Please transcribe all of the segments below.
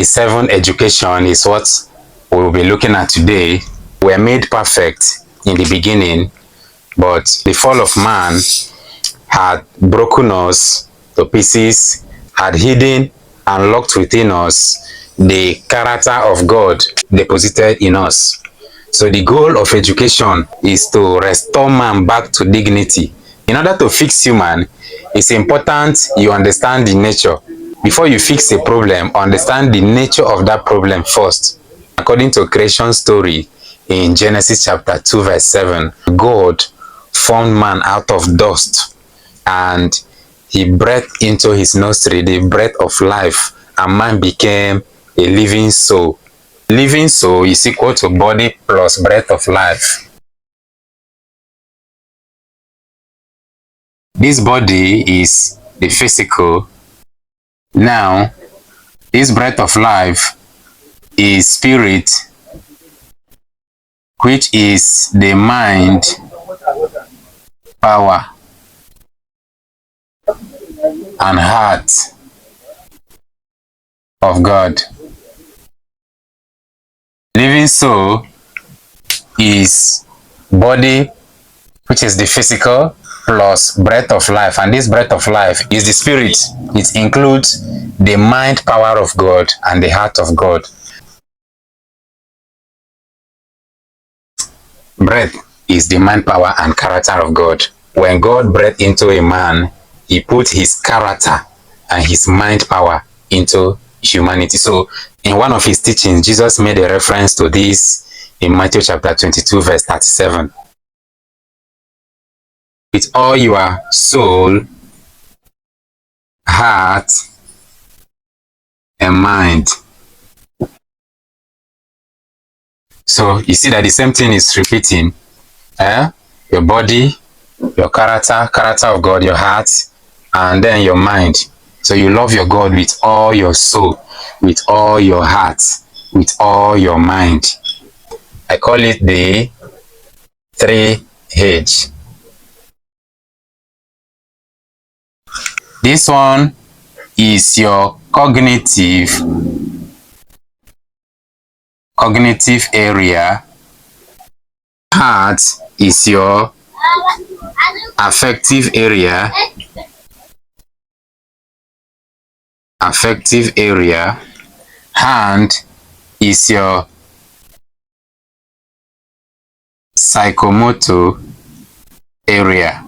the 7 education is what we will be looking at today. We are made perfect in the beginning, but the fall of man had broken us to pieces, had hidden and locked within us the character of God deposited in us. So the goal of education is to restore man back to dignity. In order to fix human, it's important you understand the nature. Before you fix a problem, understand the nature of that problem first. According to creation story in Genesis chapter 2 verse 7, God formed man out of dust and he breathed into his nostril the breath of life, and man became a living soul. Living soul is equal to body plus breath of life. This body is the physical. Now, this breath of life is spirit, which is the mind, power, and heart of God. Living soul is body, which is the physical, plus breath of life, and this breath of life is the spirit. It includes the mind power of God and the heart of God. Breath is the mind power and character of God. When God breathed into a man, he put his character and his mind power into humanity. So in one of his teachings, Jesus made a reference to this in Matthew chapter 22 verse 37. With all your soul, heart, and mind. So you see that the same thing is repeating. Your body, your character of God, your heart, and then your mind. So you love your God with all your soul, with all your heart, with all your mind. I call it the 3H. This one is your cognitive area. Heart is your affective area. Hand is your psychomotor area.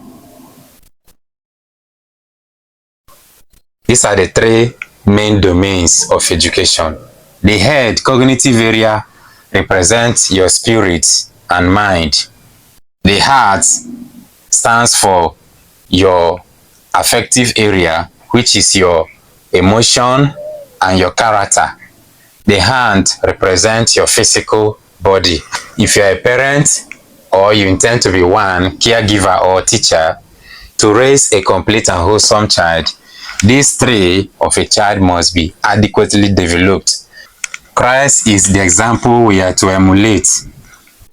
These are the 3 main domains of education. The head, cognitive area, represents your spirit and mind. The heart stands for your affective area, which is your emotion and your character. The hand represents your physical body. If you are a parent or you intend to be one, caregiver or teacher, to raise a complete and wholesome child, these 3 of a child must be adequately developed. Christ is the example we are to emulate.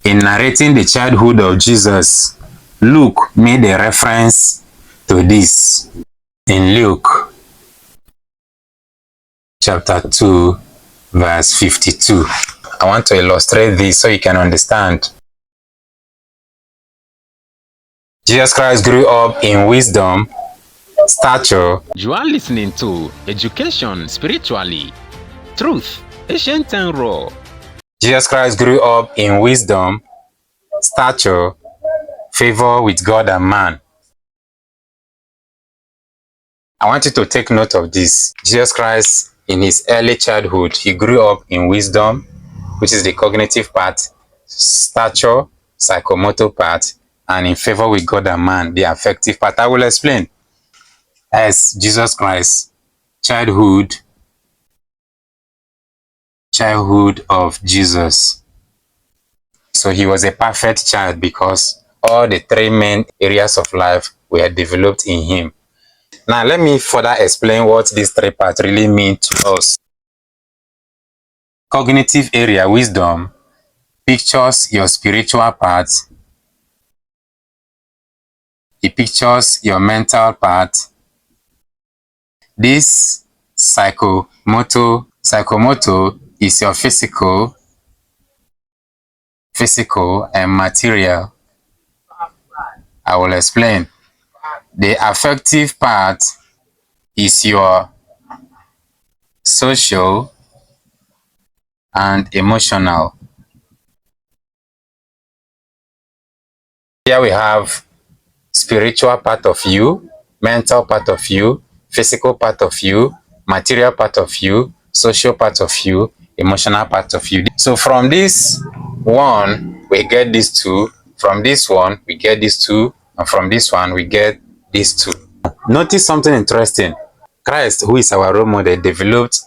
In narrating the childhood of Jesus, Luke made a reference to this. In Luke chapter 2 verse 52. I want to illustrate this so you can understand. Jesus Christ grew up in wisdom, stature. You are listening to Education Spiritually. Truth, Ancient and Raw. Jesus Christ grew up in wisdom, stature, favor with God and man. I want you to take note of this. Jesus Christ, in his early childhood, he grew up in wisdom, which is the cognitive part, stature, psychomotor part, and in favor with God and man, the affective part. I will explain. As Jesus Christ, childhood of Jesus. So he was a perfect child because all the 3 main areas of life were developed in him. Now let me further explain what these 3 parts really mean to us. Cognitive area, wisdom, pictures your spiritual part. It pictures your mental part. This psychomotor Psychomotor is your physical and material. I will explain. The affective part is your social and emotional. Here we have spiritual part of you, mental part of you, physical part of you, material part of you, social part of you, emotional part of you. So from this one, we get these two. From this one, we get these two. And from this one, we get these two. Notice something interesting. Christ, who is our role model, developed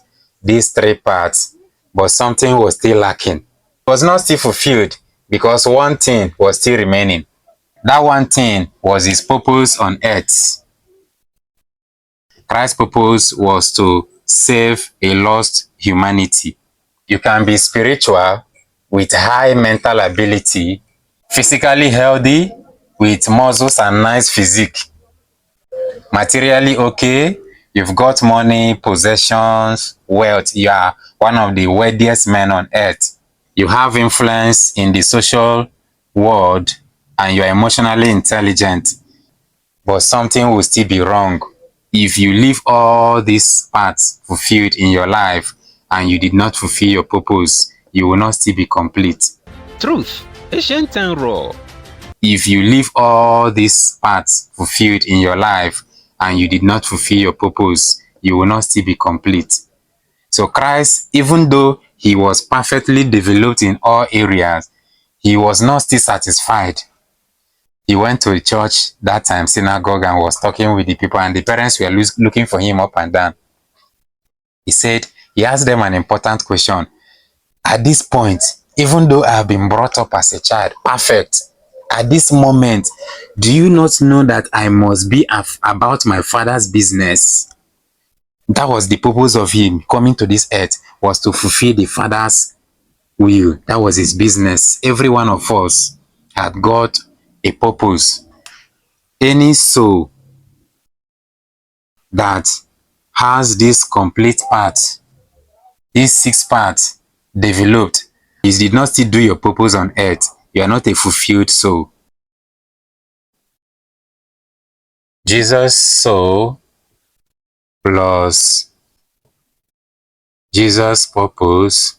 these three parts, but something was still lacking. It was not still fulfilled because one thing was still remaining. That one thing was his purpose on earth. Christ's purpose was to save a lost humanity. You can be spiritual with high mental ability, physically healthy with muscles and nice physique, materially okay, you've got money, possessions, wealth, you are one of the wealthiest men on earth. You have influence in the social world and you're emotionally intelligent, but something will still be wrong. If you leave all these parts fulfilled in your life and you did not fulfill your purpose, you will not still be complete. Truth, ancient and raw. If you leave all these parts fulfilled in your life and you did not fulfill your purpose, you will not still be complete. So Christ, even though he was perfectly developed in all areas, he was not still satisfied. He went to a church that time, synagogue, and was talking with the people, and the parents were looking for him up and down. He said, he asked them an important question. At this point, even though I have been brought up as a child, perfect, at this moment, do you not know that I must be about my father's business? That was the purpose of him coming to this earth, was to fulfill the father's will. That was his business. Every one of us had got a purpose. Any soul that has this complete part, these 6 parts developed, you did not still do your purpose on earth, you are not a fulfilled soul. Jesus' soul plus Jesus' purpose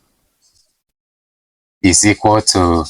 is equal to